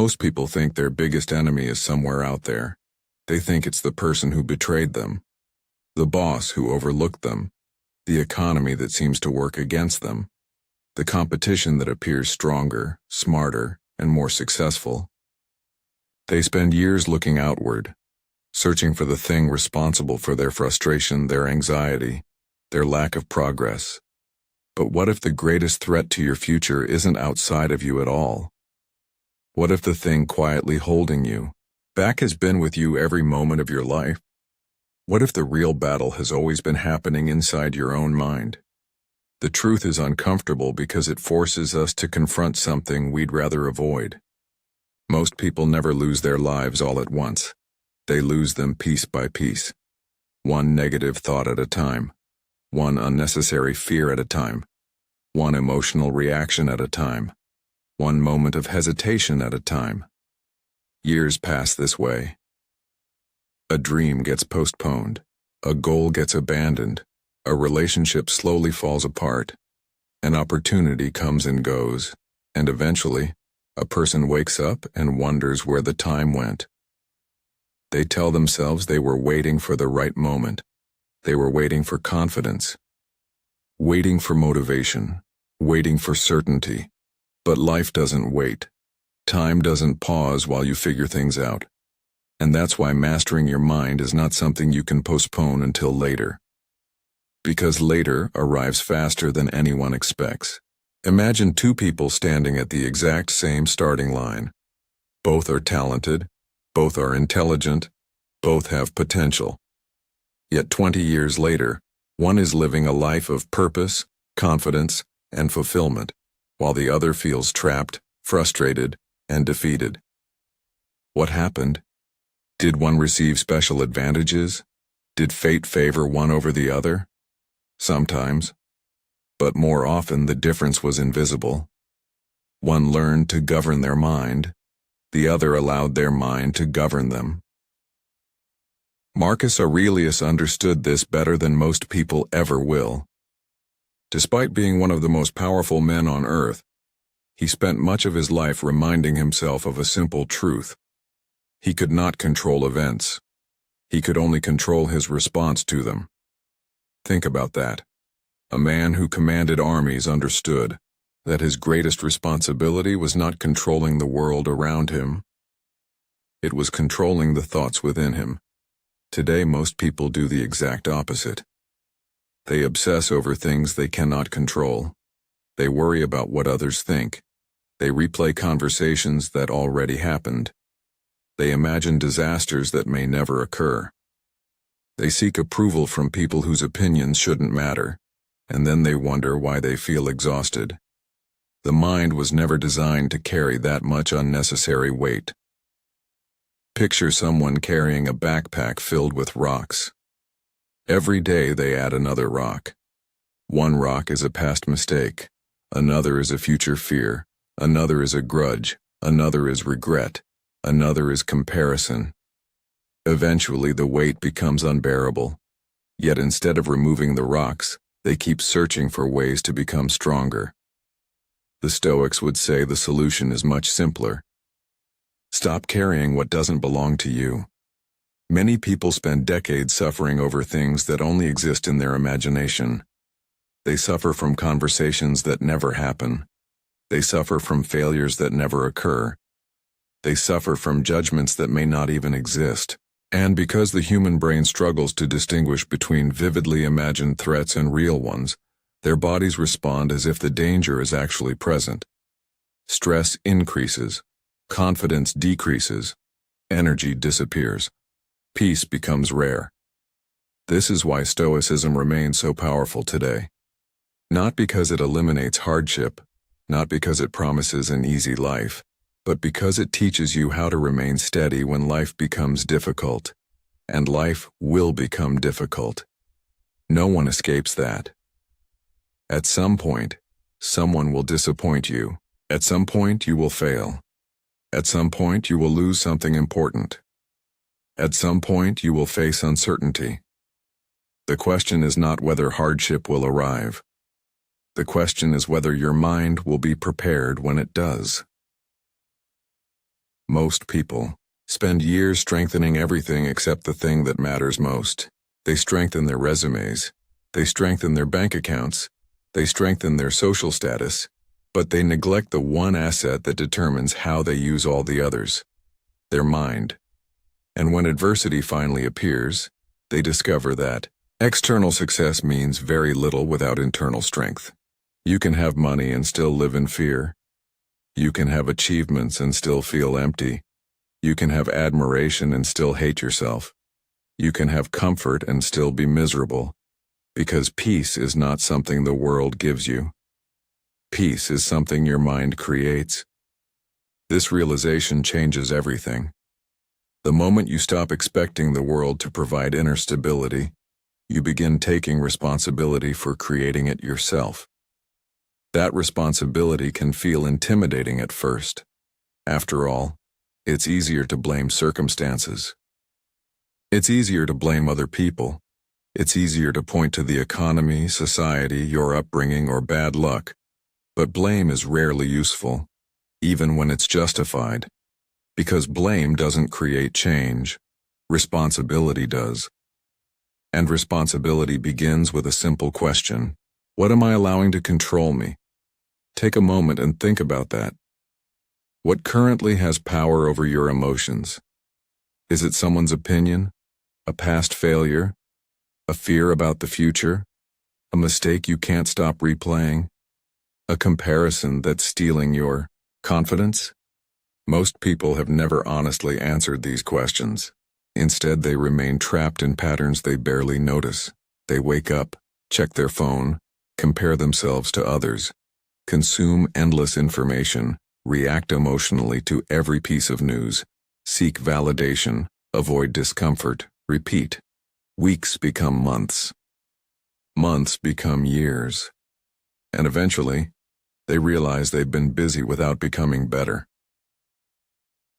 Most people think their biggest enemy is somewhere out there. They think it's the person who betrayed them, the boss who overlooked them, the economy that seems to work against them, the competition that appears stronger, smarter, and more successful. They spend years looking outward, searching for the thing responsible for their frustration, their anxiety, their lack of progress. But what if the greatest threat to your future isn't outside of you at all? What if the thing quietly holding you back has been with you every moment of your life? What if the real battle has always been happening inside your own mind? The truth is uncomfortable because it forces us to confront something we'd rather avoid. Most people never lose their lives all at once. They lose them piece by piece, one negative thought at a time, one unnecessary fear at a time, one emotional reaction at a time, one moment of hesitation at a time. Years pass this way. A dream gets postponed, a goal gets abandoned, a relationship slowly falls apart, an opportunity comes and goes, and eventually, a person wakes up and wonders where the time went. They tell themselves they were waiting for the right moment. They were waiting for confidence, waiting for motivation, waiting for certainty. But life doesn't wait. Time doesn't pause while you figure things out. And that's why mastering your mind is not something you can postpone until later. Because later arrives faster than anyone expects. Imagine two people standing at the exact same starting line. Both are talented, both are intelligent, both have potential. Yet 20 years later, one is living a life of purpose, confidence, and fulfillment, while the other feels trapped, frustrated, and defeated. What happened? Did one receive special advantages? Did fate favor one over the other? Sometimes. But more often the difference was invisible. One learned to govern their mind, the other allowed their mind to govern them. Marcus Aurelius understood this better than most people ever will. Despite being one of the most powerful men on earth, he spent much of his life reminding himself of a simple truth. He could not control events. He could only control his response to them. Think about that. A man who commanded armies understood that his greatest responsibility was not controlling the world around him. It was controlling the thoughts within him. Today, most people do the exact opposite. They obsess over things they cannot control. They worry about what others think. They replay conversations that already happened. They imagine disasters that may never occur. They seek approval from people whose opinions shouldn't matter, and then they wonder why they feel exhausted. The mind was never designed to carry that much unnecessary weight. Picture someone carrying a backpack filled with rocks. Every day they add another rock. One rock is a past mistake, another is a future fear, another is a grudge, another is regret, another is comparison. Eventually the weight becomes unbearable. Yet instead of removing the rocks, they keep searching for ways to become stronger. The Stoics would say the solution is much simpler. Stop carrying what doesn't belong to you. Many people spend decades suffering over things that only exist in their imagination. They suffer from conversations that never happen. They suffer from failures that never occur. They suffer from judgments that may not even exist. And because the human brain struggles to distinguish between vividly imagined threats and real ones, their bodies respond as if the danger is actually present. Stress increases, confidence decreases, energy disappears. Peace becomes rare. This is why Stoicism remains so powerful today. Not because it eliminates hardship, not because it promises an easy life, but because it teaches you how to remain steady when life becomes difficult. And life will become difficult. No one escapes that. At some point, someone will disappoint you. At some point, you will fail. At some point, you will lose something important. At some point, you will face uncertainty. The question is not whether hardship will arrive. The question is whether your mind will be prepared when it does. Most people spend years strengthening everything except the thing that matters most. They strengthen their resumes. They strengthen their bank accounts. They strengthen their social status. But they neglect the one asset that determines how they use all the others: their mind. And when adversity finally appears, they discover that external success means very little without internal strength. You can have money and still live in fear. You can have achievements and still feel empty. You can have admiration and still hate yourself. You can have comfort and still be miserable, because peace is not something the world gives you. Peace is something your mind creates. This realization changes everything. The moment you stop expecting the world to provide inner stability, you begin taking responsibility for creating it yourself. That responsibility can feel intimidating at first. After all, it's easier to blame circumstances. It's easier to blame other people. It's easier to point to the economy, society, your upbringing, or bad luck. But blame is rarely useful, even when it's justified. Because blame doesn't create change. Responsibility does. And responsibility begins with a simple question: what am I allowing to control me? Take a moment and think about that. What currently has power over your emotions? Is it someone's opinion? A past failure? A fear about the future? A mistake you can't stop replaying? A comparison that's stealing your confidence? Most people have never honestly answered these questions. Instead, they remain trapped in patterns they barely notice. They wake up, check their phone, compare themselves to others, consume endless information, react emotionally to every piece of news, seek validation, avoid discomfort, repeat. Weeks become months. Months become years. And eventually, they realize they've been busy without becoming better.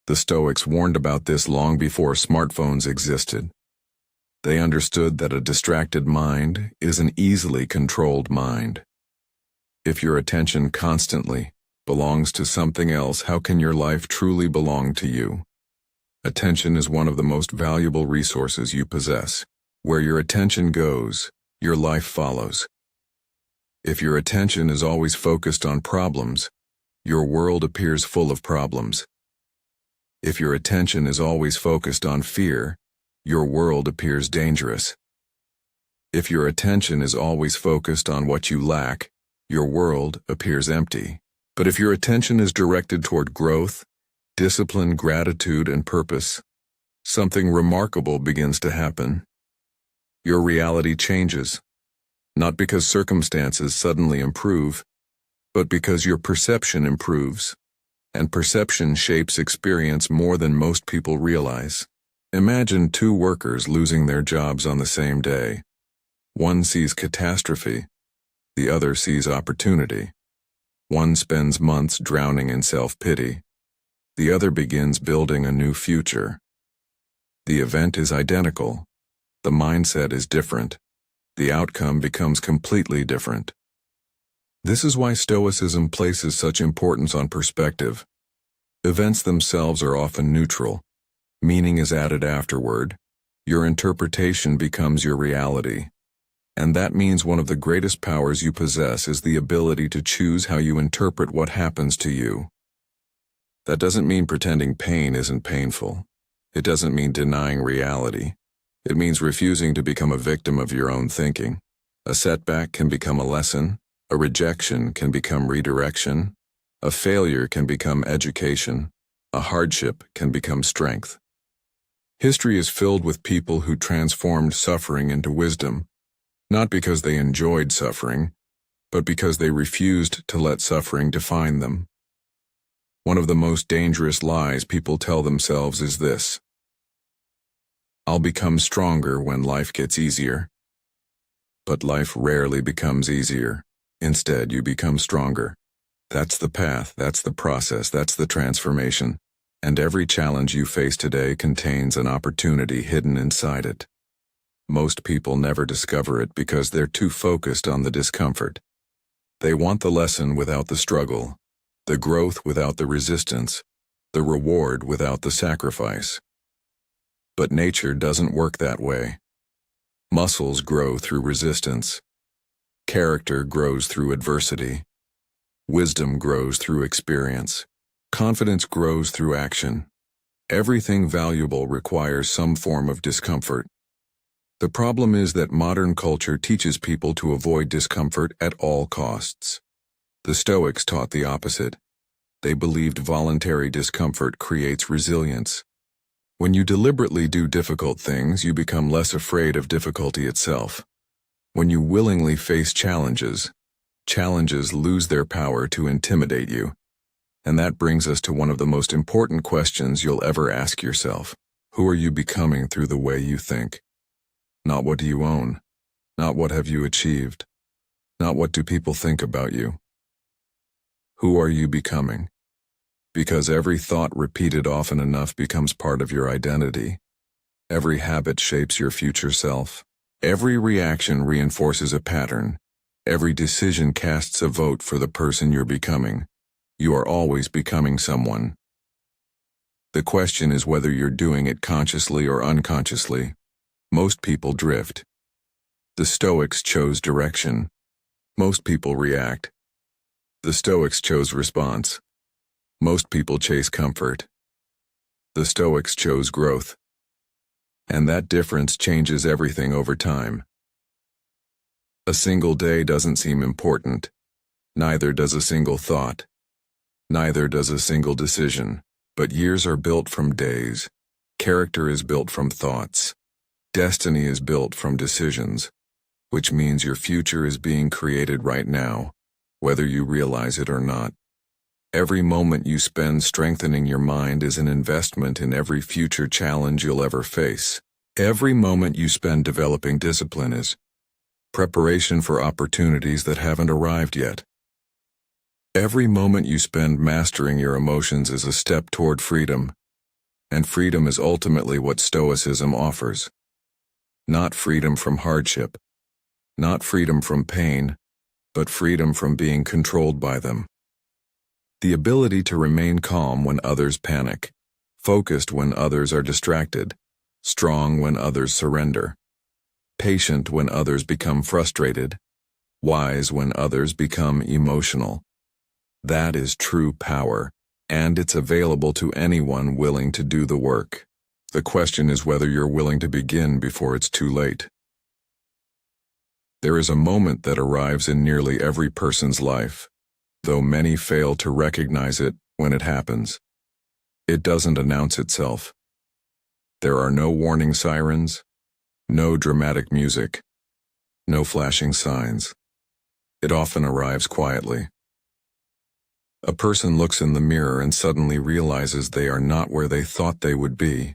The Stoics warned about this long before smartphones existed. They understood that a distracted mind is an easily controlled mind. If your attention constantly belongs to something else, how can your life truly belong to you? Attention is one of the most valuable resources you possess. Where your attention goes, your life follows. If your attention is always focused on problems, your world appears full of problems. If your attention is always focused on fear, your world appears dangerous. If your attention is always focused on what you lack, your world appears empty. But if your attention is directed toward growth, discipline, gratitude, and purpose, something remarkable begins to happen. Your reality changes, not because circumstances suddenly improve, but because your perception improves. And perception shapes experience more than most people realize. Imagine two workers losing their jobs on the same day. One sees catastrophe, the other sees opportunity. One spends months drowning in self-pity. The other begins building a new future. The event is identical. The mindset is different. The outcome becomes completely different. This is why Stoicism places such importance on perspective. Events themselves are often neutral. Meaning is added afterward. Your interpretation becomes your reality. And that means one of the greatest powers you possess is the ability to choose how you interpret what happens to you. That doesn't mean pretending pain isn't painful. It doesn't mean denying reality. It means refusing to become a victim of your own thinking. A setback can become a lesson. A rejection can become redirection. A failure can become education. A hardship can become strength. History is filled with people who transformed suffering into wisdom, not because they enjoyed suffering, but because they refused to let suffering define them. One of the most dangerous lies people tell themselves is this: I'll become stronger when life gets easier. But life rarely becomes easier. Instead, you become stronger. That's the path, that's the process, that's the transformation. And every challenge you face today contains an opportunity hidden inside it. Most people never discover it because they're too focused on the discomfort. They want the lesson without the struggle, the growth without the resistance, the reward without the sacrifice. But nature doesn't work that way. Muscles grow through resistance. Character grows through adversity. Wisdom grows through experience. Confidence grows through action. Everything valuable requires some form of discomfort. The problem is that modern culture teaches people to avoid discomfort at all costs. The Stoics taught the opposite. They believed voluntary discomfort creates resilience. When you deliberately do difficult things, you become less afraid of difficulty itself. When you willingly face challenges, challenges lose their power to intimidate you. And that brings us to one of the most important questions you'll ever ask yourself. Who are you becoming through the way you think? Not what do you own, not what have you achieved, not what do people think about you. Who are you becoming? Because every thought repeated often enough becomes part of your identity. Every habit shapes your future self. Every reaction reinforces a pattern. Every decision casts a vote for the person you're becoming. You are always becoming someone. The question is whether you're doing it consciously or unconsciously. Most people drift. The Stoics chose direction. Most people react. The Stoics chose response. Most people chase comfort. The Stoics chose growth. And that difference changes everything over time. A single day doesn't seem important. Neither does a single thought. Neither does a single decision. But years are built from days. Character is built from thoughts. Destiny is built from decisions. Which means your future is being created right now, whether you realize it or not. Every moment you spend strengthening your mind is an investment in every future challenge you'll ever face. Every moment you spend developing discipline is preparation for opportunities that haven't arrived yet. Every moment you spend mastering your emotions is a step toward freedom, and freedom is ultimately what Stoicism offers. Not freedom from hardship, not freedom from pain, but freedom from being controlled by them. The ability to remain calm when others panic, focused when others are distracted, strong when others surrender, patient when others become frustrated, wise when others become emotional. That is true power, and it's available to anyone willing to do the work. The question is whether you're willing to begin before it's too late. There is a moment that arrives in nearly every person's life, though many fail to recognize it when it happens. It doesn't announce itself. There are no warning sirens, no dramatic music, no flashing signs. It often arrives quietly. A person looks in the mirror and suddenly realizes they are not where they thought they would be.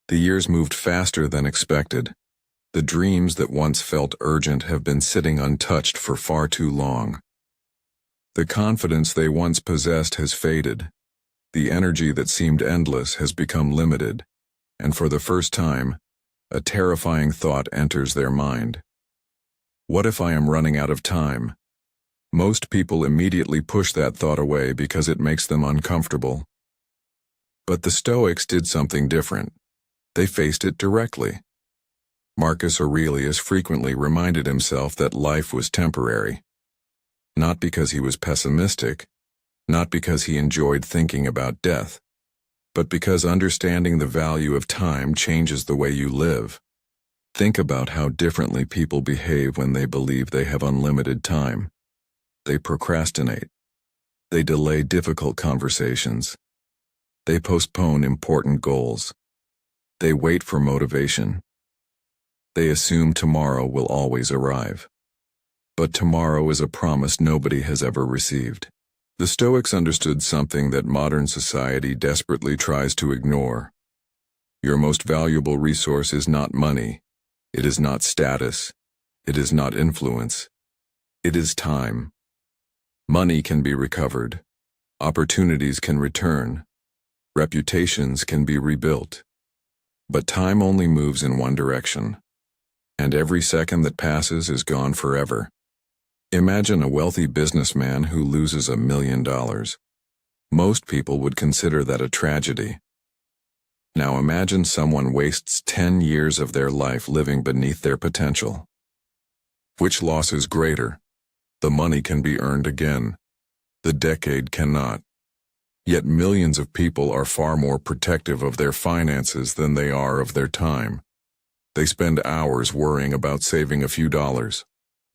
The years moved faster than expected. The dreams that once felt urgent have been sitting untouched for far too long. The confidence they once possessed has faded. The energy that seemed endless has become limited, and for the first time, a terrifying thought enters their mind. What if I am running out of time? Most people immediately push that thought away because it makes them uncomfortable. But the Stoics did something different. They faced it directly. Marcus Aurelius frequently reminded himself that life was temporary. Not because he was pessimistic, not because he enjoyed thinking about death, but because understanding the value of time changes the way you live. Think about how differently people behave when they believe they have unlimited time. They procrastinate. They delay difficult conversations. They postpone important goals. They wait for motivation. They assume tomorrow will always arrive. But tomorrow is a promise nobody has ever received. The Stoics understood something that modern society desperately tries to ignore. Your most valuable resource is not money. It is not status. It is not influence. It is time. Money can be recovered. Opportunities can return. Reputations can be rebuilt. But time only moves in one direction. And every second that passes is gone forever. Imagine a wealthy businessman who loses $1 million. Most people would consider that a tragedy. Now imagine someone wastes 10 years of their life living beneath their potential. Which loss is greater? The money can be earned again. The decade cannot. Yet millions of people are far more protective of their finances than they are of their time. They spend hours worrying about saving a few dollars,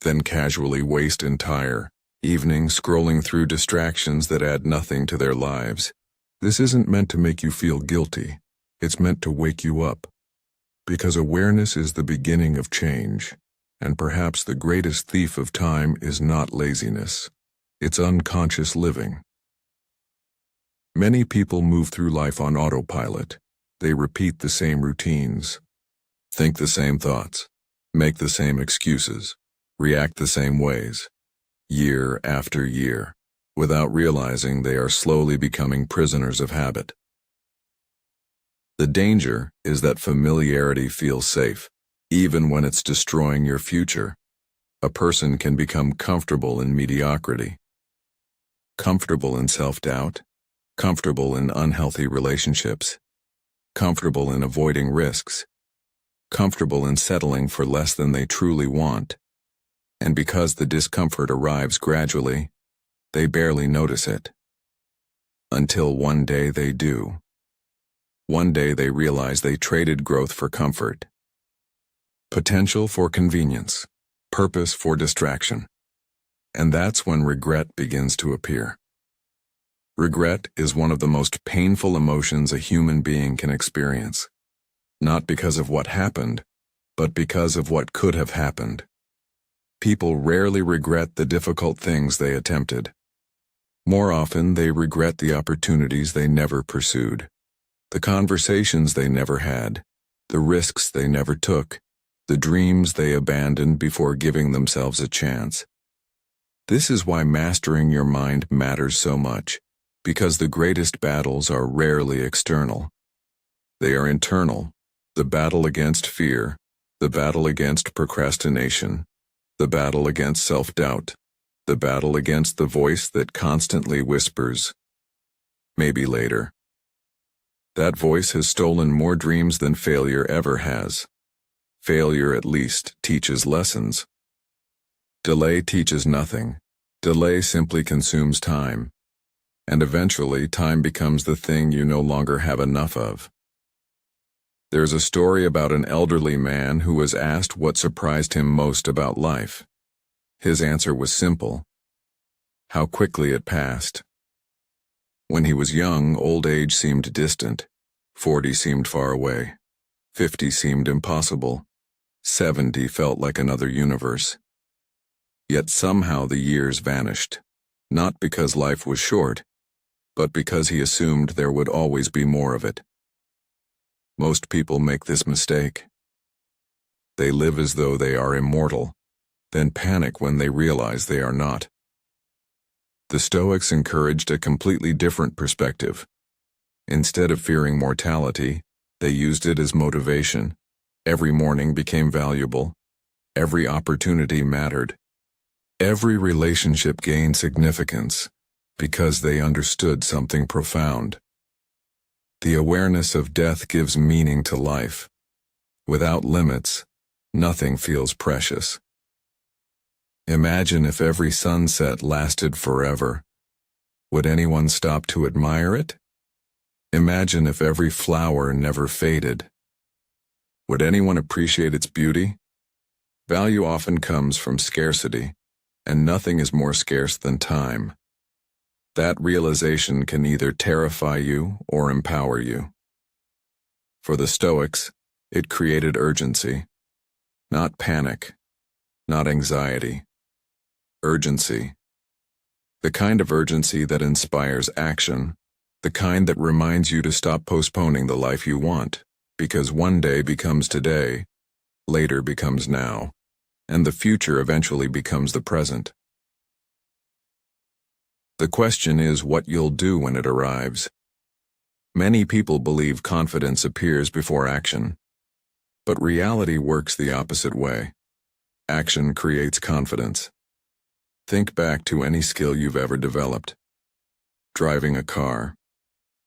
then casually waste entire evenings scrolling through distractions that add nothing to their lives. This isn't meant to make you feel guilty. It's meant to wake you up. Because awareness is the beginning of change, and perhaps the greatest thief of time is not laziness. It's unconscious living. Many people move through life on autopilot. They repeat the same routines, think the same thoughts, make the same excuses, react the same ways, year after year, without realizing they are slowly becoming prisoners of habit. The danger is that familiarity feels safe, even when it's destroying your future. A person can become comfortable in mediocrity, comfortable in self-doubt, comfortable in unhealthy relationships, comfortable in avoiding risks, comfortable in settling for less than they truly want. And because the discomfort arrives gradually, they barely notice it. Until one day they do. One day they realize they traded growth for comfort, potential for convenience, purpose for distraction. And that's when regret begins to appear. Regret is one of the most painful emotions a human being can experience, not because of what happened, but because of what could have happened. People rarely regret the difficult things they attempted. More often, they regret the opportunities they never pursued, the conversations they never had, the risks they never took, the dreams they abandoned before giving themselves a chance. This is why mastering your mind matters so much, because the greatest battles are rarely external. They are internal. The battle against fear, the battle against procrastination, the battle against self-doubt, the battle against the voice that constantly whispers, "Maybe later." That voice has stolen more dreams than failure ever has. Failure at least teaches lessons. Delay teaches nothing. Delay simply consumes time. And eventually, time becomes the thing you no longer have enough of. There's a story about an elderly man who was asked what surprised him most about life. His answer was simple: how quickly it passed. When he was young, old age seemed distant. 40 seemed far away. 50 seemed impossible. 70 felt like another universe. Yet somehow the years vanished, not because life was short, but because he assumed there would always be more of it. Most people make this mistake. They live as though they are immortal, then panic when they realize they are not. The Stoics encouraged a completely different perspective. Instead of fearing mortality, they used it as motivation. Every morning became valuable. Every opportunity mattered. Every relationship gained significance because they understood something profound. The awareness of death gives meaning to life. Without limits, nothing feels precious. Imagine if every sunset lasted forever. Would anyone stop to admire it? Imagine if every flower never faded. Would anyone appreciate its beauty? Value often comes from scarcity, and nothing is more scarce than time. That realization can either terrify you or empower you. For the Stoics, it created urgency, not panic, not anxiety. Urgency. The kind of urgency that inspires action, the kind that reminds you to stop postponing the life you want, because one day becomes today, later becomes now, and the future eventually becomes the present. The question is what you'll do when it arrives. Many people believe confidence appears before action, but reality works the opposite way. Action creates confidence. Think back to any skill you've ever developed. driving a car,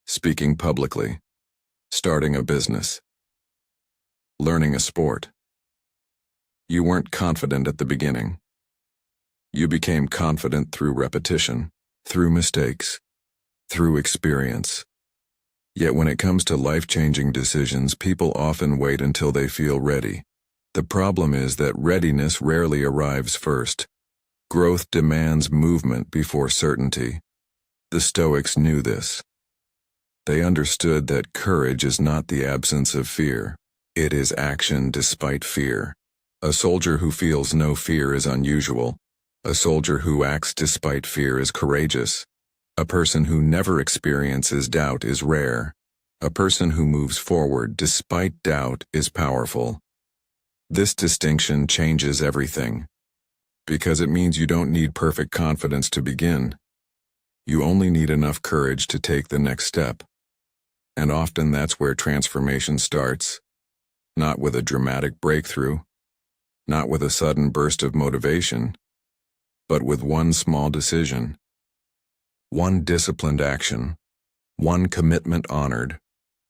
speaking publicly, starting a business, learning a sport. You weren't confident at the beginning. You became confident through repetition, through mistakes, through experience. Yet when it comes to life-changing decisions, people often wait until they feel ready. The problem is that readiness rarely arrives first. Growth demands movement before certainty. The Stoics knew this. They understood that courage is not the absence of fear. It is action despite fear. A soldier who feels no fear is unusual. A soldier who acts despite fear is courageous. A person who never experiences doubt is rare. A person who moves forward despite doubt is powerful. This distinction changes everything, because it means you don't need perfect confidence to begin. You only need enough courage to take the next step. And often that's where transformation starts. Not with a dramatic breakthrough, not with a sudden burst of motivation, but with one small decision, one disciplined action, one commitment honored,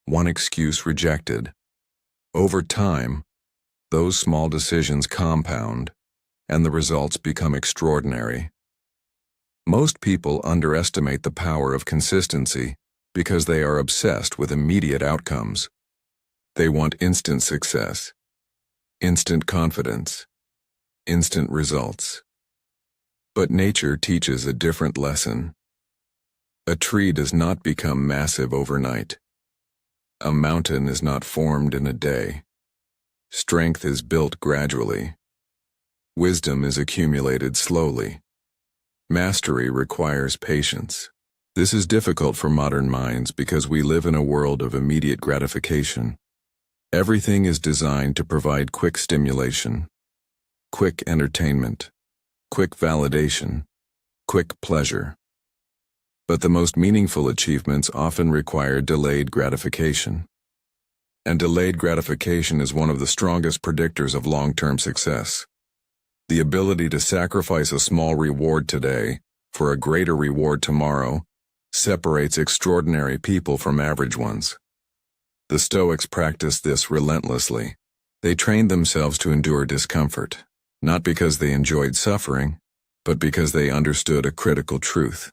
one excuse rejected. Over time, those small decisions compound, and the results become extraordinary. Most people underestimate the power of consistency because they are obsessed with immediate outcomes. They want instant success, instant confidence, instant results. But nature teaches a different lesson. A tree does not become massive overnight. A mountain is not formed in a day. Strength is built gradually. Wisdom is accumulated slowly. Mastery requires patience. This is difficult for modern minds because we live in a world of immediate gratification. Everything is designed to provide quick stimulation, quick entertainment, quick validation, quick pleasure. But the most meaningful achievements often require delayed gratification. And delayed gratification is one of the strongest predictors of long-term success. The ability to sacrifice a small reward today for a greater reward tomorrow separates extraordinary people from average ones. The Stoics practiced this relentlessly. They trained themselves to endure discomfort, not because they enjoyed suffering, but because they understood a critical truth.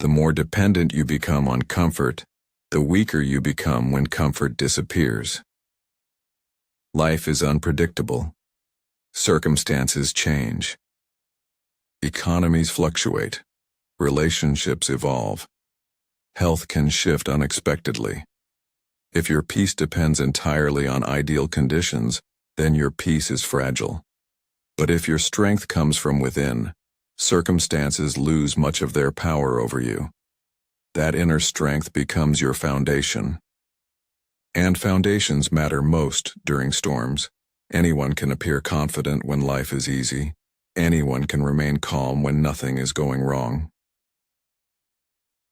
The more dependent you become on comfort, the weaker you become when comfort disappears. Life is unpredictable. Circumstances change. Economies fluctuate. Relationships evolve. Health can shift unexpectedly. If your peace depends entirely on ideal conditions, then your peace is fragile. But if your strength comes from within, circumstances lose much of their power over you. That inner strength becomes your foundation. And foundations matter most during storms. Anyone can appear confident when life is easy. Anyone can remain calm when nothing is going wrong.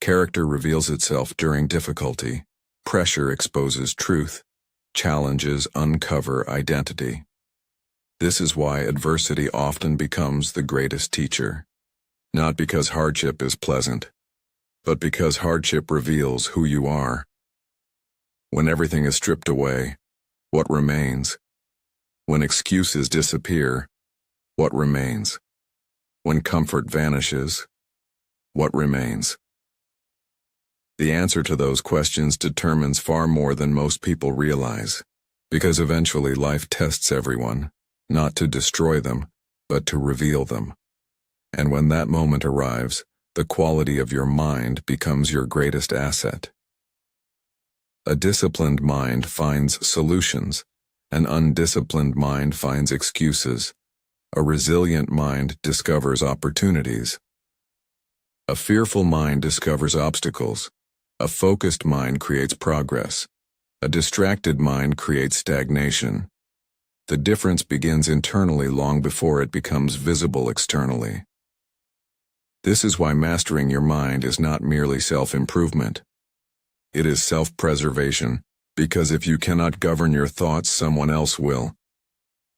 Character reveals itself during difficulty. Pressure exposes truth. Challenges uncover identity. This is why adversity often becomes the greatest teacher. Not because hardship is pleasant, but because hardship reveals who you are. When everything is stripped away, what remains? When excuses disappear, what remains? When comfort vanishes, what remains? The answer to those questions determines far more than most people realize, because eventually life tests everyone, not to destroy them, but to reveal them. And when that moment arrives, the quality of your mind becomes your greatest asset. A disciplined mind finds solutions. An undisciplined mind finds excuses. A resilient mind discovers opportunities. A fearful mind discovers obstacles. A focused mind creates progress. A distracted mind creates stagnation. The difference begins internally long before it becomes visible externally. This is why mastering your mind is not merely self-improvement. It is self-preservation, because if you cannot govern your thoughts, someone else will.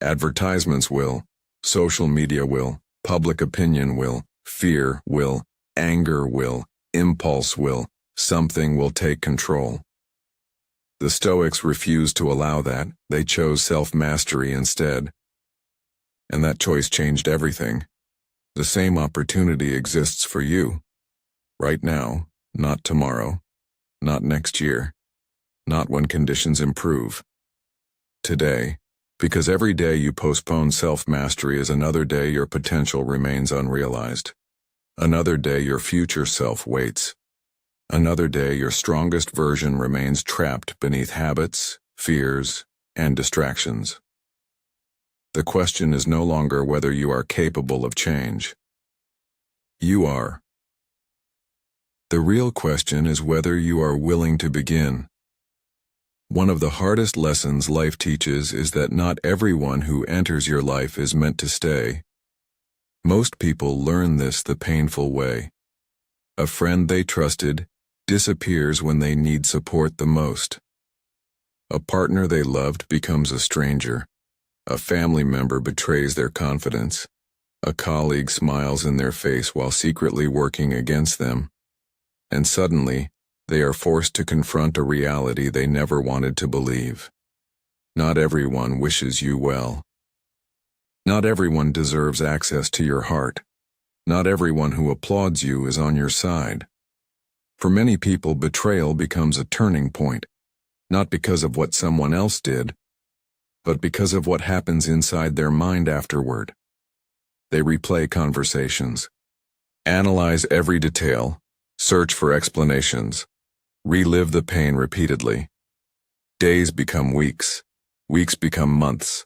Advertisements will, social media will, public opinion will, fear will, anger will, impulse will, something will take control. The Stoics refused to allow that. They chose self-mastery instead. And that choice changed everything. The same opportunity exists for you. Right now, not tomorrow, not next year, not when conditions improve. Today, because every day you postpone self-mastery is another day your potential remains unrealized. Another day your future self waits. Another day your strongest version remains trapped beneath habits, fears, and distractions. The question is no longer whether you are capable of change. You are. The real question is whether you are willing to begin. One of the hardest lessons life teaches is that not everyone who enters your life is meant to stay. Most people learn this the painful way. A friend they trusted disappears when they need support the most. A partner they loved becomes a stranger. A family member betrays their confidence. A colleague smiles in their face while secretly working against them. And suddenly, they are forced to confront a reality they never wanted to believe. Not everyone wishes you well. Not everyone deserves access to your heart. Not everyone who applauds you is on your side. For many people, betrayal becomes a turning point, not because of what someone else did, but because of what happens inside their mind afterward. They replay conversations, analyze every detail, search for explanations, relive the pain repeatedly. Days become weeks, weeks become months,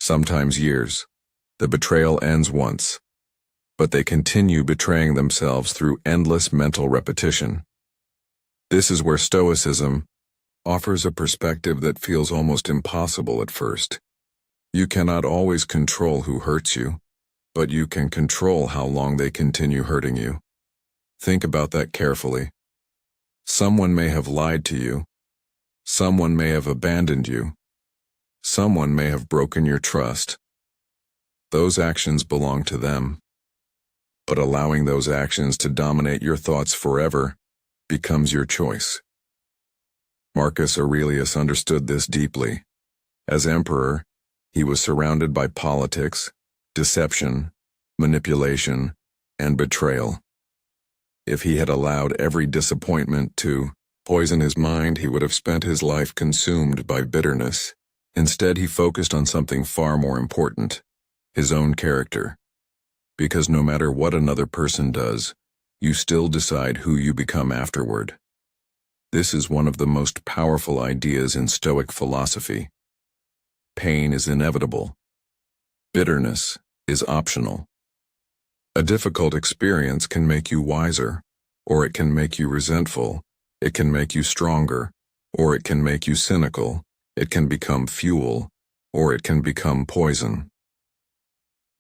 sometimes years. The betrayal ends once, but they continue betraying themselves through endless mental repetition. This is where Stoicism offers a perspective that feels almost impossible at first. You cannot always control who hurts you, but you can control how long they continue hurting you. Think about that carefully. Someone may have lied to you. Someone may have abandoned you. Someone may have broken your trust. Those actions belong to them. But allowing those actions to dominate your thoughts forever becomes your choice. Marcus Aurelius understood this deeply. As emperor, he was surrounded by politics, deception, manipulation, and betrayal. If he had allowed every disappointment to poison his mind, he would have spent his life consumed by bitterness. Instead, he focused on something far more important, his own character. Because no matter what another person does, you still decide who you become afterward. This is one of the most powerful ideas in Stoic philosophy. Pain is inevitable. Bitterness is optional. A difficult experience can make you wiser, or it can make you resentful, it can make you stronger, or it can make you cynical, it can become fuel, or it can become poison.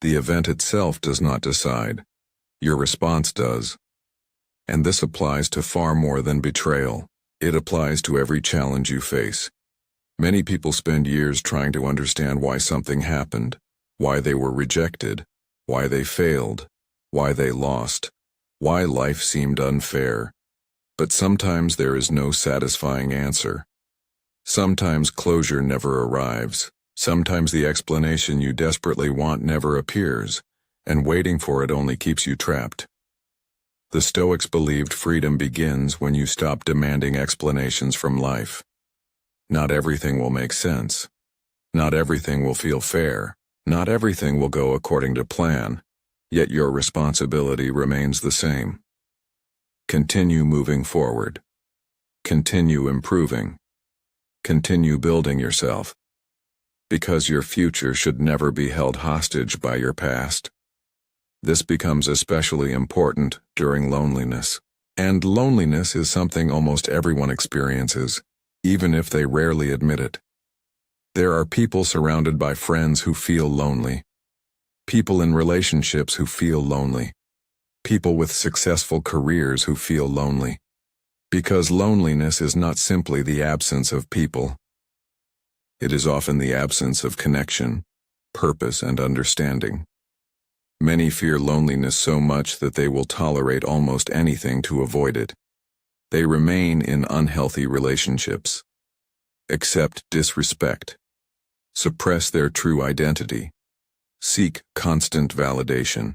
The event itself does not decide. Your response does. And this applies to far more than betrayal. It applies to every challenge you face. Many people spend years trying to understand why something happened, why they were rejected, why they failed, why they lost, why life seemed unfair. But sometimes there is no satisfying answer. Sometimes closure never arrives. Sometimes the explanation you desperately want never appears, and waiting for it only keeps you trapped. The Stoics believed freedom begins when you stop demanding explanations from life. Not everything will make sense. Not everything will feel fair. Not everything will go according to plan. Yet your responsibility remains the same. Continue moving forward. Continue improving. Continue building yourself. Because your future should never be held hostage by your past. This becomes especially important during loneliness. And loneliness is something almost everyone experiences, even if they rarely admit it. There are people surrounded by friends who feel lonely. People in relationships who feel lonely. People with successful careers who feel lonely. Because loneliness is not simply the absence of people. It is often the absence of connection, purpose, and understanding. Many fear loneliness so much that they will tolerate almost anything to avoid it. They remain in unhealthy relationships, accept disrespect, suppress their true identity, seek constant validation.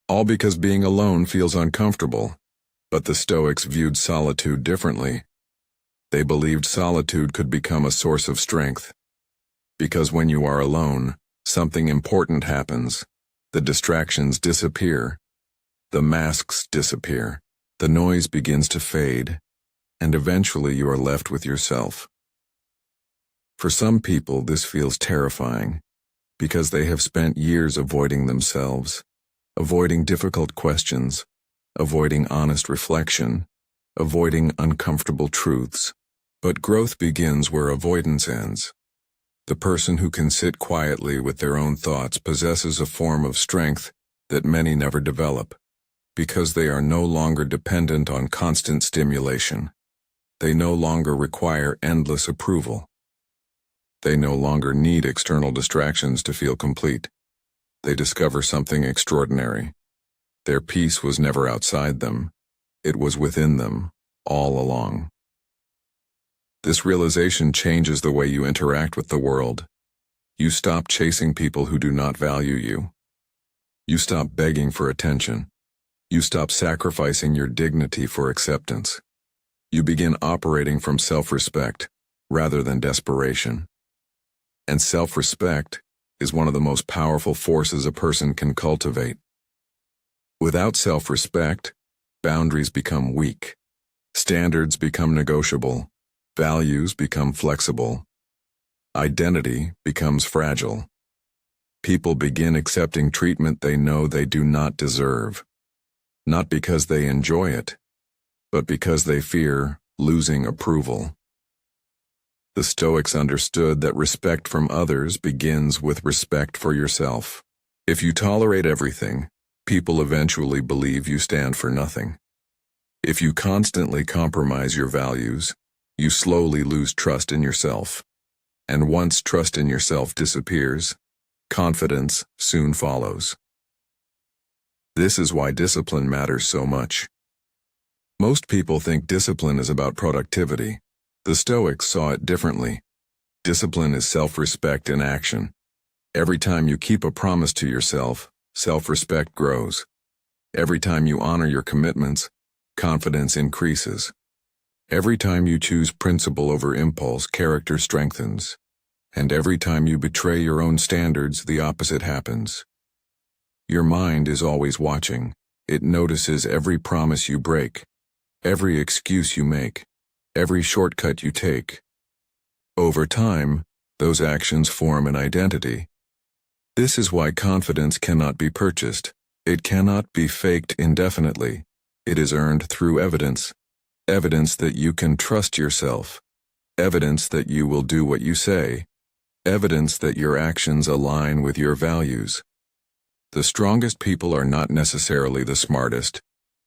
All because being alone feels uncomfortable. But the Stoics viewed solitude differently. They believed solitude could become a source of strength. Because when you are alone, something important happens. The distractions disappear. The masks disappear. The noise begins to fade. And eventually you are left with yourself. For some people, this feels terrifying, because they have spent years avoiding themselves, avoiding difficult questions, avoiding honest reflection, avoiding uncomfortable truths. But growth begins where avoidance ends. The person who can sit quietly with their own thoughts possesses a form of strength that many never develop, because they are no longer dependent on constant stimulation. They no longer require endless approval. They no longer need external distractions to feel complete. They discover something extraordinary. Their peace was never outside them. It was within them, all along. This realization changes the way you interact with the world. You stop chasing people who do not value you. You stop begging for attention. You stop sacrificing your dignity for acceptance. You begin operating from self-respect rather than desperation. And self-respect is one of the most powerful forces a person can cultivate. Without self-respect, boundaries become weak, standards become negotiable, values become flexible, identity becomes fragile. People begin accepting treatment they know they do not deserve, not because they enjoy it, but because they fear losing approval. The Stoics understood that respect from others begins with respect for yourself. If you tolerate everything, people eventually believe you stand for nothing. If you constantly compromise your values, you slowly lose trust in yourself. And once trust in yourself disappears, confidence soon follows. This is why discipline matters so much. Most people think discipline is about productivity. The Stoics saw it differently. Discipline is self-respect in action. Every time you keep a promise to yourself, self-respect grows. Every time you honor your commitments, confidence increases. Every time you choose principle over impulse, character strengthens. And every time you betray your own standards, the opposite happens. Your mind is always watching. It notices every promise you break, every excuse you make, every shortcut you take. Over time, those actions form an identity. This is why confidence cannot be purchased. It cannot be faked indefinitely. It is earned through evidence. Evidence that you can trust yourself. Evidence that you will do what you say. Evidence that your actions align with your values. The strongest people are not necessarily the smartest.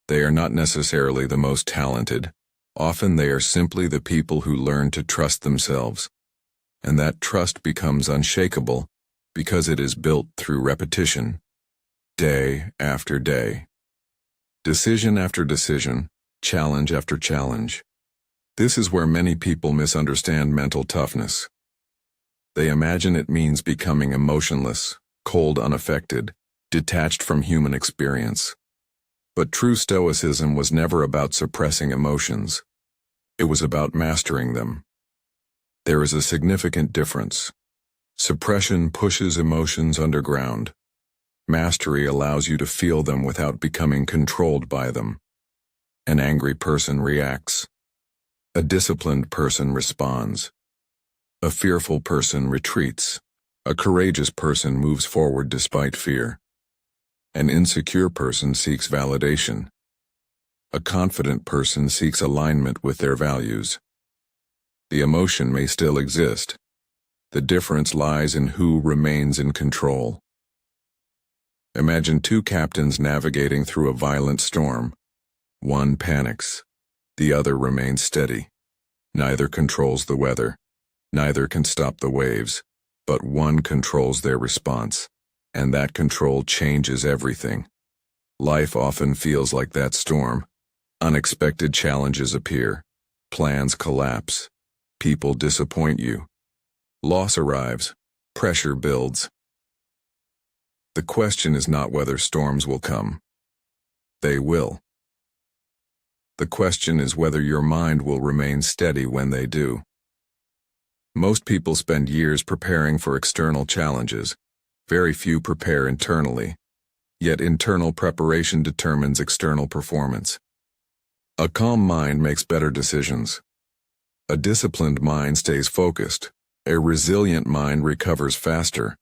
They are not necessarily the most talented. Often they are simply the people who learn to trust themselves. And that trust becomes unshakable because it is built through repetition, day after day. Decision after decision, challenge after challenge. This is where many people misunderstand mental toughness. They imagine it means becoming emotionless, cold, unaffected, detached from human experience. But true Stoicism was never about suppressing emotions. It was about mastering them. There is a significant difference. Suppression pushes emotions underground. Mastery allows you to feel them without becoming controlled by them. An angry person reacts. A disciplined person responds. A fearful person retreats. A courageous person moves forward despite fear. An insecure person seeks validation. A confident person seeks alignment with their values. The emotion may still exist. The difference lies in who remains in control. Imagine two captains navigating through a violent storm. One panics. The other remains steady. Neither controls the weather. Neither can stop the waves. But one controls their response. And that control changes everything. Life often feels like that storm. Unexpected challenges appear. Plans collapse. People disappoint you. Loss arrives. Pressure builds. The question is not whether storms will come. They will. The question is whether your mind will remain steady when they do. Most people spend years preparing for external challenges. Very few prepare internally. Yet internal preparation determines external performance. A calm mind makes better decisions. A disciplined mind stays focused. A resilient mind recovers faster.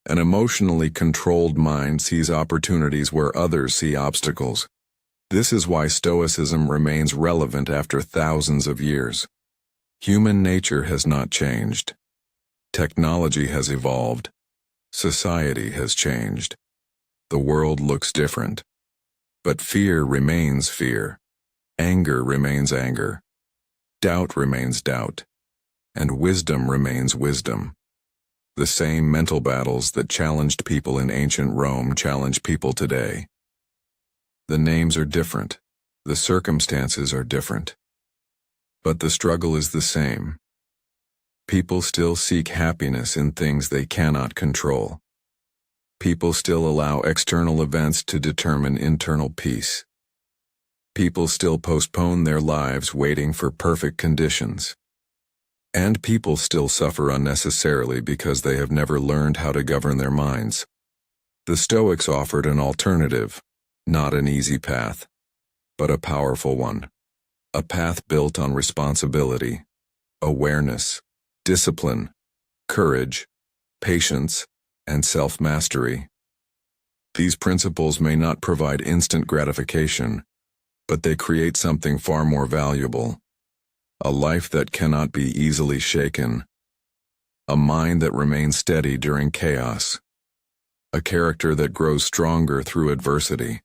An emotionally controlled mind sees opportunities where others see obstacles. This is why Stoicism remains relevant after thousands of years. Human nature has not changed. Technology has evolved. Society has changed. The world looks different. But fear remains fear. Anger remains anger. Doubt remains doubt. And wisdom remains wisdom. The same mental battles that challenged people in ancient Rome challenge people today. The names are different. The circumstances are different. But the struggle is the same. People still seek happiness in things they cannot control. People still allow external events to determine internal peace. People still postpone their lives waiting for perfect conditions. And people still suffer unnecessarily because they have never learned how to govern their minds. The Stoics offered an alternative, not an easy path, but a powerful one. A path built on responsibility, awareness, discipline, courage, patience, and self-mastery. These principles may not provide instant gratification, but they create something far more valuable. A life that cannot be easily shaken. A mind that remains steady during chaos. A character that grows stronger through adversity.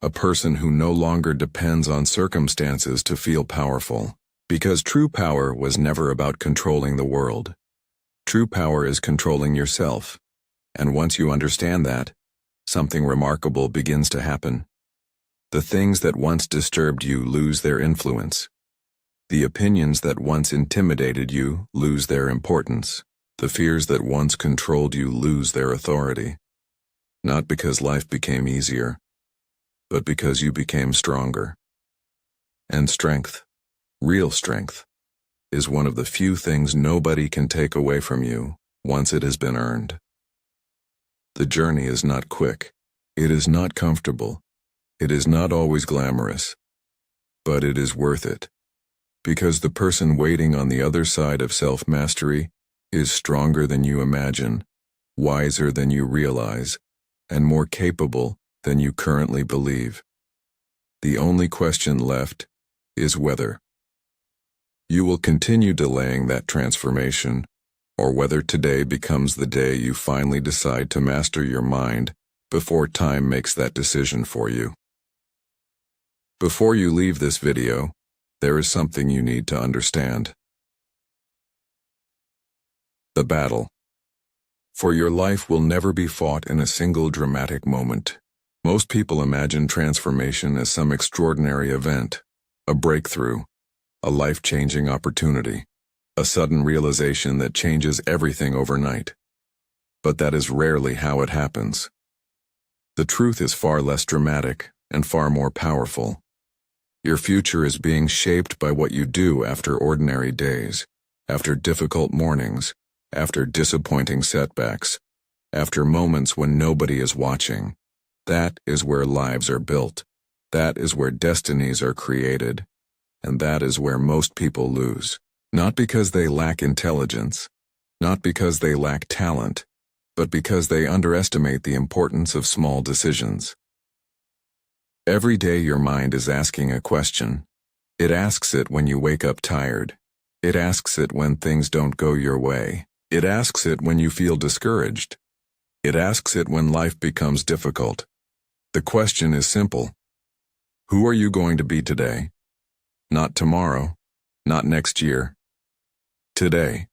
A person who no longer depends on circumstances to feel powerful. Because true power was never about controlling the world. True power is controlling yourself. And once you understand that, something remarkable begins to happen. The things that once disturbed you lose their influence. The opinions that once intimidated you lose their importance. The fears that once controlled you lose their authority. Not because life became easier, but because you became stronger. And strength, real strength, is one of the few things nobody can take away from you once it has been earned. The journey is not quick. It is not comfortable. It is not always glamorous. But it is worth it. Because the person waiting on the other side of self-mastery is stronger than you imagine, wiser than you realize, and more capable than you currently believe. The only question left is whether you will continue delaying that transformation, or whether today becomes the day you finally decide to master your mind before time makes that decision for you. Before you leave this video, there is something you need to understand. The battle. For your life will never be fought in a single dramatic moment. Most people imagine transformation as some extraordinary event, a breakthrough, a life-changing opportunity, a sudden realization that changes everything overnight. But that is rarely how it happens. The truth is far less dramatic and far more powerful. Your future is being shaped by what you do after ordinary days, after difficult mornings, after disappointing setbacks, after moments when nobody is watching. That is where lives are built. That is where destinies are created. And that is where most people lose. Not because they lack intelligence, not because they lack talent, but because they underestimate the importance of small decisions. Every day your mind is asking a question. It asks it when you wake up tired. It asks it when things don't go your way. It asks it when you feel discouraged. It asks it when life becomes difficult. The question is simple. Who are you going to be today? Not tomorrow, not next year. Today.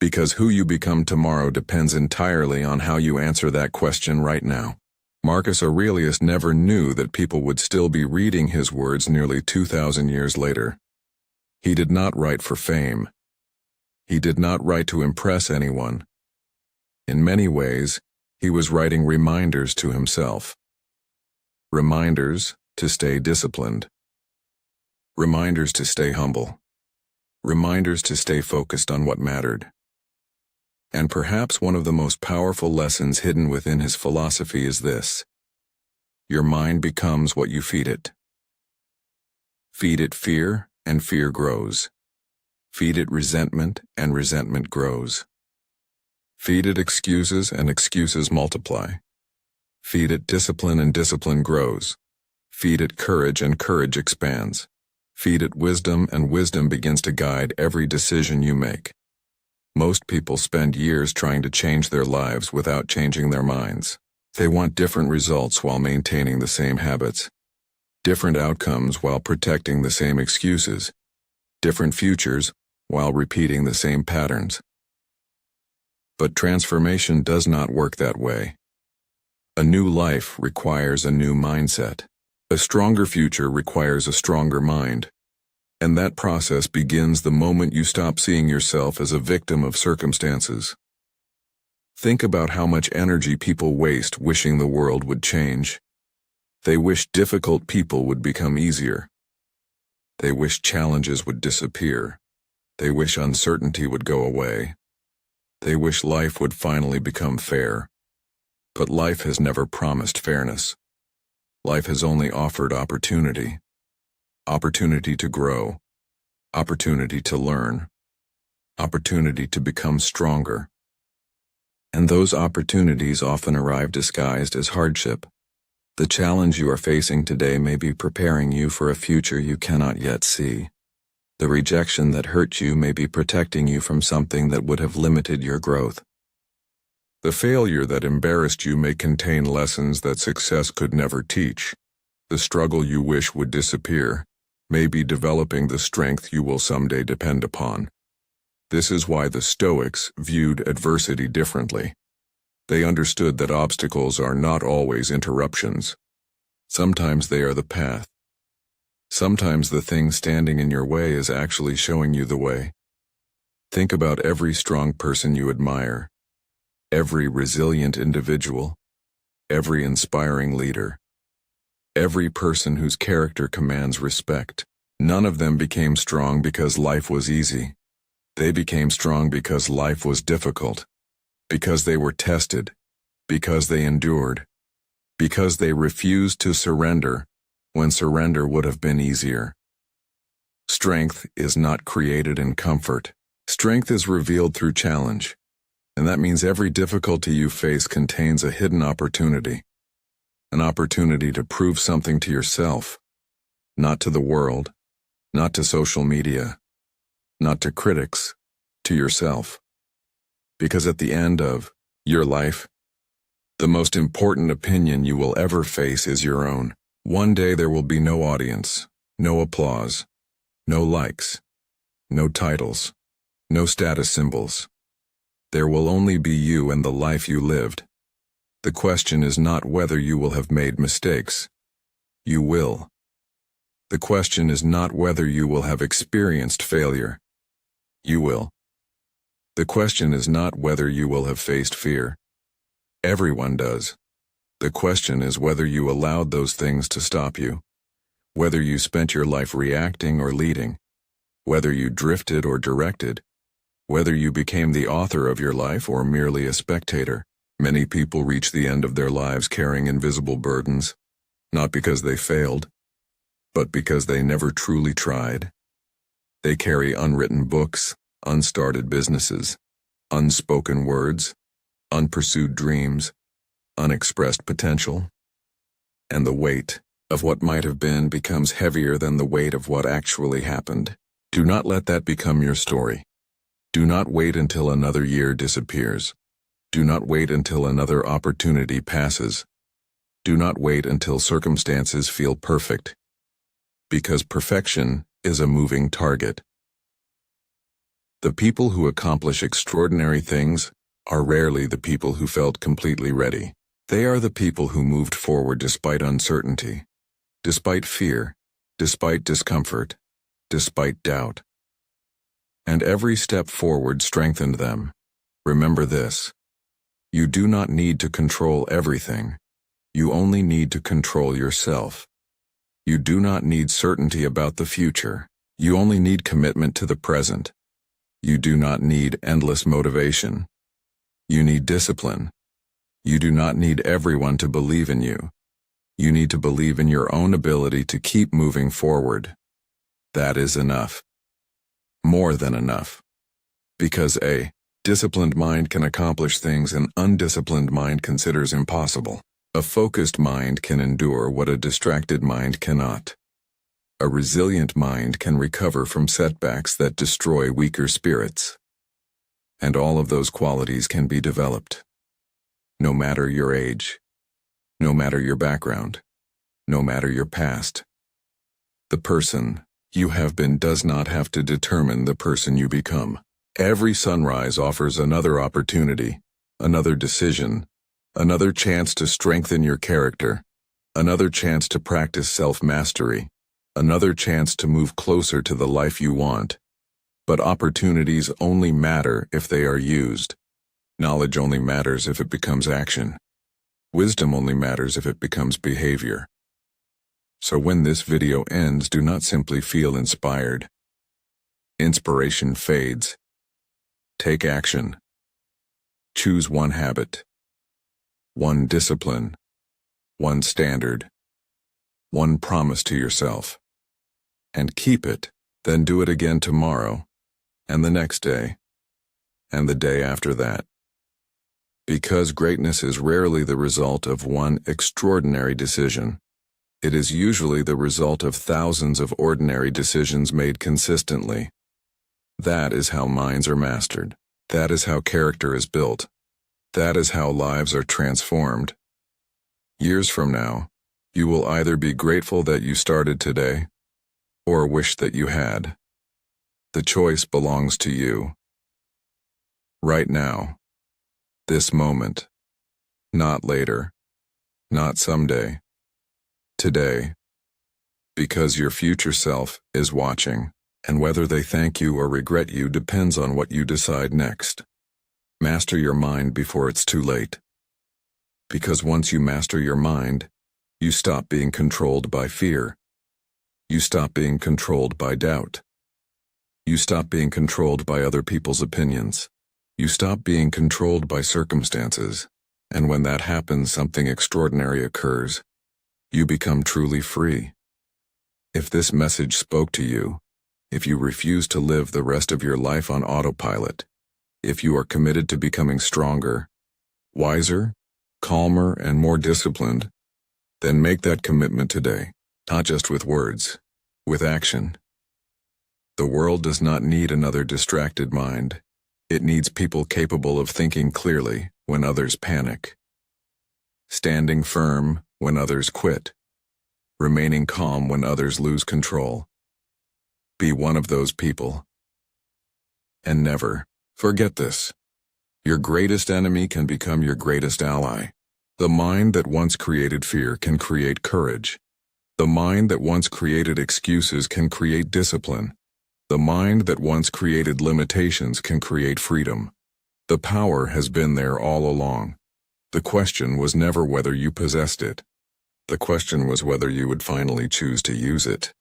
Because who you become tomorrow depends entirely on how you answer that question right now. Marcus Aurelius never knew that people would still be reading his words nearly 2,000 years later. He did not write for fame. He did not write to impress anyone. In many ways, he was writing reminders to himself. Reminders to stay disciplined. Reminders to stay humble. Reminders to stay focused on what mattered. And perhaps one of the most powerful lessons hidden within his philosophy is this: your mind becomes what you feed it. Feed it fear, and fear grows. Feed it resentment, and resentment grows. Feed it excuses, and excuses multiply. Feed it discipline, and discipline grows. Feed it courage, and courage expands. Feed it wisdom, and wisdom begins to guide every decision you make. Most people spend years trying to change their lives without changing their minds. They want different results while maintaining the same habits. Different outcomes while protecting the same excuses. Different futures while repeating the same patterns. But transformation does not work that way. A new life requires a new mindset. A stronger future requires a stronger mind. And that process begins the moment you stop seeing yourself as a victim of circumstances. Think about how much energy people waste wishing the world would change. They wish difficult people would become easier. They wish challenges would disappear. They wish uncertainty would go away. They wish life would finally become fair. But life has never promised fairness. Life has only offered opportunity. Opportunity to grow. Opportunity to learn. Opportunity to become stronger. And those opportunities often arrive disguised as hardship. The challenge you are facing today may be preparing you for a future you cannot yet see. The rejection that hurt you may be protecting you from something that would have limited your growth. The failure that embarrassed you may contain lessons that success could never teach. The struggle you wish would disappear may be developing the strength you will someday depend upon. This is why the Stoics viewed adversity differently. They understood that obstacles are not always interruptions. Sometimes they are the path. Sometimes the thing standing in your way is actually showing you the way. Think about every strong person you admire, every resilient individual, every inspiring leader, every person whose character commands respect. None of them became strong because life was easy. They became strong because life was difficult, because they were tested, because they endured, because they refused to surrender when surrender would have been easier. Strength is not created in comfort. Strength is revealed through challenge, and that means every difficulty you face contains a hidden opportunity, an opportunity to prove something to yourself, not to the world, not to social media, not to critics, to yourself. Because at the end of your life, the most important opinion you will ever face is your own. One day there will be no audience, no applause, no likes, no titles, no status symbols. There will only be you and the life you lived. The question is not whether you will have made mistakes. You will. The question is not whether you will have experienced failure. You will. The question is not whether you will have faced fear. Everyone does. The question is whether you allowed those things to stop you, whether you spent your life reacting or leading, whether you drifted or directed, whether you became the author of your life or merely a spectator. Many people reach the end of their lives carrying invisible burdens, not because they failed, but because they never truly tried. They carry unwritten books, unstarted businesses, unspoken words, unpursued dreams, unexpressed potential. And the weight of what might have been becomes heavier than the weight of what actually happened. Do not let that become your story. Do not wait until another year disappears. Do not wait until another opportunity passes. Do not wait until circumstances feel perfect. Because perfection is a moving target. The people who accomplish extraordinary things are rarely the people who felt completely ready. They are the people who moved forward despite uncertainty, despite fear, despite discomfort, despite doubt. And every step forward strengthened them. Remember this: you do not need to control everything. You only need to control yourself. You do not need certainty about the future. You only need commitment to the present. You do not need endless motivation. You need discipline. You do not need everyone to believe in you. You need to believe in your own ability to keep moving forward. That is enough. More than enough. Because a disciplined mind can accomplish things an undisciplined mind considers impossible. A focused mind can endure what a distracted mind cannot. A resilient mind can recover from setbacks that destroy weaker spirits. And all of those qualities can be developed. No matter your age, no matter your background, no matter your past. The person you have been does not have to determine the person you become. Every sunrise offers another opportunity, another decision, another chance to strengthen your character, another chance to practice self-mastery, another chance to move closer to the life you want. But opportunities only matter if they are used. Knowledge only matters if it becomes action. Wisdom only matters if it becomes behavior. So when this video ends, do not simply feel inspired. Inspiration fades. Take action. Choose one habit, one discipline, one standard, one promise to yourself, and keep it. Then do it again tomorrow, and the next day, and the day after that. Because greatness is rarely the result of one extraordinary decision. It is usually the result of thousands of ordinary decisions made consistently. That is how minds are mastered. That is how character is built. That is how lives are transformed. Years from now, you will either be grateful that you started today, or wish that you had. The choice belongs to you. Right now. This moment. Not later. Not someday. Today. Because your future self is watching, and whether they thank you or regret you depends on what you decide next. Master your mind before it's too late. Because once you master your mind, you stop being controlled by fear. You stop being controlled by doubt. You stop being controlled by other people's opinions. You stop being controlled by circumstances, and when that happens, something extraordinary occurs. You become truly free. If this message spoke to you, if you refuse to live the rest of your life on autopilot, if you are committed to becoming stronger, wiser, calmer, and more disciplined, then make that commitment today, not just with words, with action. The world does not need another distracted mind. It needs people capable of thinking clearly when others panic, standing firm when others quit, remaining calm when others lose control. Be one of those people. And never forget this. Your greatest enemy can become your greatest ally. The mind that once created fear can create courage. The mind that once created excuses can create discipline. The mind that once created limitations can create freedom. The power has been there all along. The question was never whether you possessed it. The question was whether you would finally choose to use it.